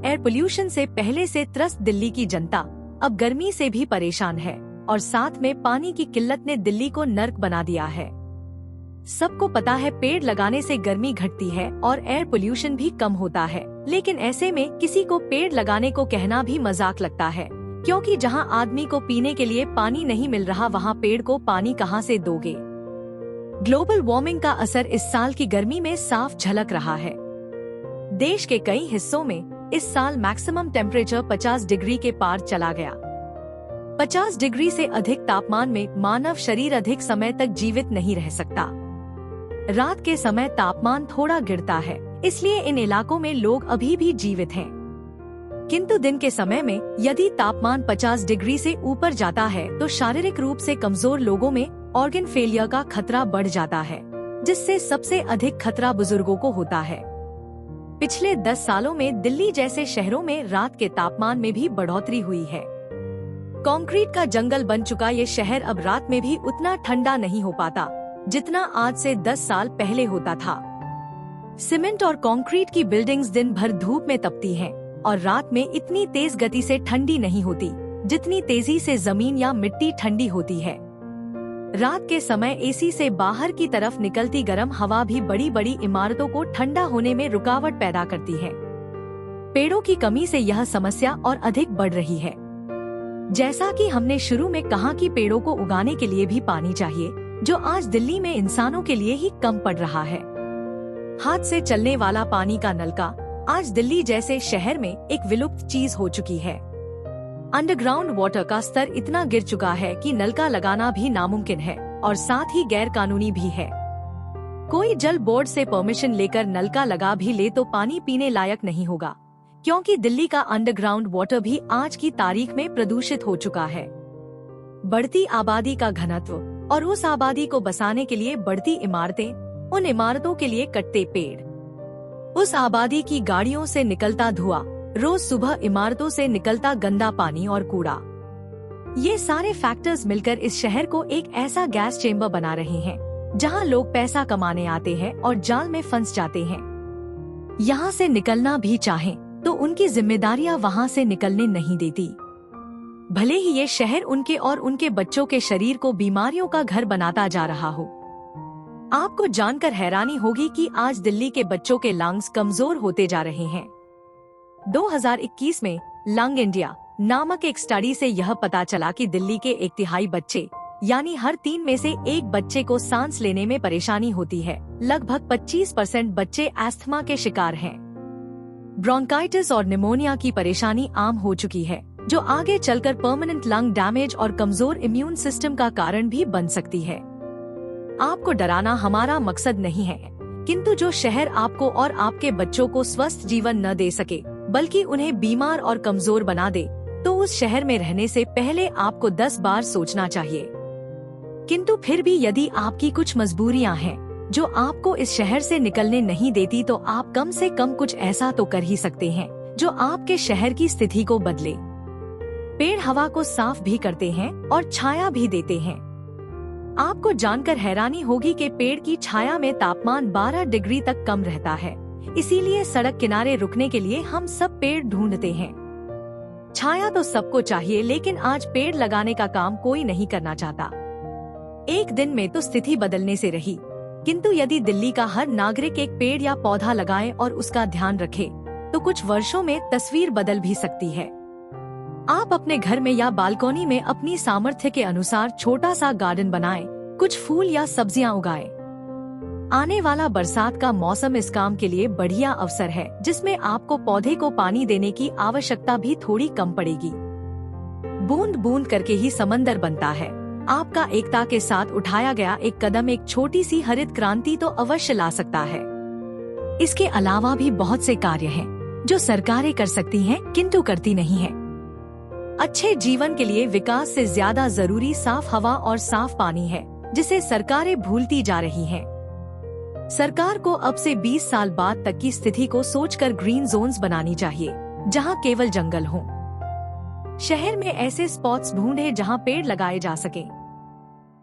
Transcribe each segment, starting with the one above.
Air pollution से पहले से त्रस्त दिल्ली की जनता अब गर्मी से भी परेशान है और साथ में पानी की किल्लत ने दिल्ली को नर्क बना दिया है। सबको पता है पेड़ लगाने से गर्मी घटती है और एयर पोल्यूशन भी कम होता है, लेकिन ऐसे में किसी को पेड़ लगाने को कहना भी मजाक लगता है, क्योंकि जहां आदमी को पीने के लिए पानी नहीं मिल रहा वहां पेड़ को पानी कहां से दोगे। ग्लोबल वार्मिंग का असर इस साल की गर्मी में साफ झलक रहा है। देश के कई हिस्सों में इस साल मैक्सिमम टेम्परेचर 50 डिग्री के पार चला गया। 50 डिग्री से अधिक तापमान में मानव शरीर अधिक समय तक जीवित नहीं रह सकता। रात के समय तापमान थोड़ा गिरता है, इसलिए इन इलाकों में लोग अभी भी जीवित हैं। किंतु दिन के समय में यदि तापमान 50 डिग्री से ऊपर जाता है तो शारीरिक रूप से कमजोर लोगों में ऑर्गन फेलियर का खतरा बढ़ जाता है, जिससे सबसे अधिक खतरा बुजुर्गों को होता है। पिछले 10 सालों में दिल्ली जैसे शहरों में रात के तापमान में भी बढ़ोतरी हुई है। कंक्रीट का जंगल बन चुका ये शहर अब रात में भी उतना ठंडा नहीं हो पाता जितना आज से 10 साल पहले होता था। सीमेंट और कंक्रीट की बिल्डिंग्स दिन भर धूप में तपती हैं और रात में इतनी तेज गति से ठंडी नहीं होती जितनी तेजी से जमीन या मिट्टी ठंडी होती है। रात के समय एसी से बाहर की तरफ निकलती गर्म हवा भी बड़ी बड़ी इमारतों को ठंडा होने में रुकावट पैदा करती है। पेड़ों की कमी से यह समस्या और अधिक बढ़ रही है। जैसा कि हमने शुरू में कहा कि पेड़ों को उगाने के लिए भी पानी चाहिए, जो आज दिल्ली में इंसानों के लिए ही कम पड़ रहा है। हाथ से चलने वाला पानी का नलका आज दिल्ली जैसे शहर में एक विलुप्त चीज हो चुकी है। अंडरग्राउंड वाटर का स्तर इतना गिर चुका है कि नलका लगाना भी नामुमकिन है और साथ ही गैर कानूनी भी है। कोई जल बोर्ड से परमिशन लेकर नलका लगा भी ले तो पानी पीने लायक नहीं होगा, क्योंकि दिल्ली का अंडरग्राउंड वाटर भी आज की तारीख में प्रदूषित हो चुका है। बढ़ती आबादी का घनत्व और उस आबादी को बसाने के लिए बढ़ती इमारतें, उन इमारतों के लिए कटते पेड़, उस आबादी की गाड़ियों से निकलता धुआं, रोज सुबह इमारतों से निकलता गंदा पानी और कूड़ा, ये सारे फैक्टर्स मिलकर इस शहर को एक ऐसा गैस चेम्बर बना रहे हैं जहां लोग पैसा कमाने आते हैं और जाल में फंस जाते हैं। यहाँ से निकलना भी चाहें तो उनकी जिम्मेदारियां वहाँ से निकलने नहीं देती। भले ही ये शहर उनके और उनके बच्चों के शरीर को बीमारियों का घर बनाता जा रहा हो। आपको जानकर हैरानी होगी कि आज दिल्ली के बच्चों के लंग्स कमजोर होते जा रहे हैं। 2021 में लंग इंडिया नामक एक स्टडी से यह पता चला कि दिल्ली के 1/3 बच्चे यानी हर 3 में से 1 बच्चे को सांस लेने में परेशानी होती है। लगभग 25% बच्चे अस्थमा के शिकार हैं। ब्रोंकाइटिस और निमोनिया की परेशानी आम हो चुकी है, जो आगे चलकर परमानेंट लंग डैमेज और कमजोर इम्यून सिस्टम का कारण भी बन सकती है। आपको डराना हमारा मकसद नहीं है, किंतु जो शहर आपको और आपके बच्चों को स्वस्थ जीवन न दे सके बल्कि उन्हें बीमार और कमजोर बना दे, तो उस शहर में रहने से पहले आपको 10 बार सोचना चाहिए। किंतु फिर भी यदि आपकी कुछ मजबूरियां हैं जो आपको इस शहर से निकलने नहीं देती, तो आप कम से कम कुछ ऐसा तो कर ही सकते हैं जो आपके शहर की स्थिति को बदले। पेड़ हवा को साफ भी करते हैं और छाया भी देते हैं। आपको जानकर हैरानी होगी कि पेड़ की छाया में तापमान 12 डिग्री तक कम रहता है। इसीलिए सड़क किनारे रुकने के लिए हम सब पेड़ ढूंढते हैं। छाया तो सबको चाहिए, लेकिन आज पेड़ लगाने का काम कोई नहीं करना चाहता। एक दिन में तो स्थिति बदलने से रही, किंतु यदि दिल्ली का हर नागरिक एक पेड़ या पौधा लगाए और उसका ध्यान रखे, तो कुछ वर्षों में तस्वीर बदल भी सकती है। आप अपने घर में या बालकोनी में अपनी सामर्थ्य के अनुसार छोटा सा गार्डन बनाएं, कुछ फूल या सब्जियां उगाएं। आने वाला बरसात का मौसम इस काम के लिए बढ़िया अवसर है, जिसमें आपको पौधे को पानी देने की आवश्यकता भी थोड़ी कम पड़ेगी। बूंद बूंद करके ही समंदर बनता है। आपका एकता के साथ उठाया गया एक कदम एक छोटी सी हरित क्रांति तो अवश्य ला सकता है। इसके अलावा भी बहुत से कार्य हैं जो सरकारें कर सकती हैं, किंतु करती नहीं हैं। अच्छे जीवन के लिए विकास से ज्यादा जरूरी साफ हवा और साफ पानी है, जिसे सरकारें भूलती जा रही हैं। सरकार को अब से 20 साल बाद तक की स्थिति को सोचकर ग्रीन जोन्स बनानी चाहिए, जहां केवल जंगल हो। शहर में ऐसे स्पॉट्स ढूंढे जहां पेड़ लगाए जा सकें।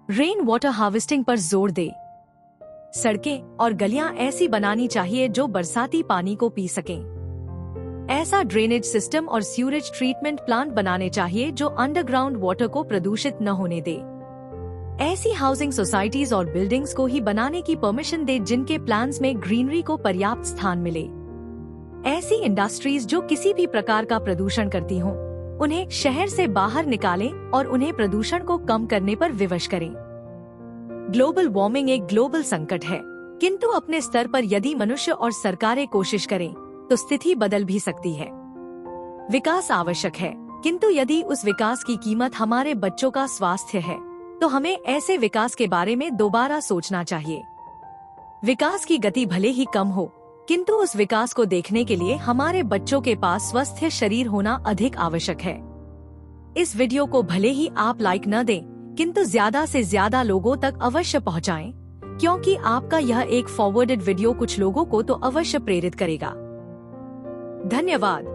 रेन वाटर हार्वेस्टिंग पर जोर दे। सड़कें और गलियां ऐसी बनानी चाहिए जो बरसाती पानी को पी सकें। ऐसा ड्रेनेज सिस्टम और सीवरेज ट्रीटमेंट प्लांट बनाने चाहिए जो अंडरग्राउंड वाटर को प्रदूषित न होने दे। ऐसी हाउसिंग सोसाइटीज और बिल्डिंग्स को ही बनाने की परमिशन दे जिनके प्लान्स में ग्रीनरी को पर्याप्त स्थान मिले। ऐसी इंडस्ट्रीज जो किसी भी प्रकार का प्रदूषण करती हों, उन्हें शहर से बाहर निकालें और उन्हें प्रदूषण को कम करने पर विवश करें। ग्लोबल वार्मिंग एक ग्लोबल संकट है, किंतु अपने स्तर पर यदि मनुष्य और सरकारें कोशिश करें तो स्थिति बदल भी सकती है। विकास आवश्यक है, किंतु यदि उस विकास की कीमत हमारे बच्चों का स्वास्थ्य है तो हमें ऐसे विकास के बारे में दोबारा सोचना चाहिए। विकास की गति भले ही कम हो, किंतु उस विकास को देखने के लिए हमारे बच्चों के पास स्वस्थ शरीर होना अधिक आवश्यक है। इस वीडियो को भले ही आप लाइक न दें, किंतु ज्यादा से ज्यादा लोगों तक अवश्य पहुंचाएं, क्योंकि आपका यह एक फॉरवर्डेड वीडियो कुछ लोगों को तो अवश्य प्रेरित करेगा। धन्यवाद।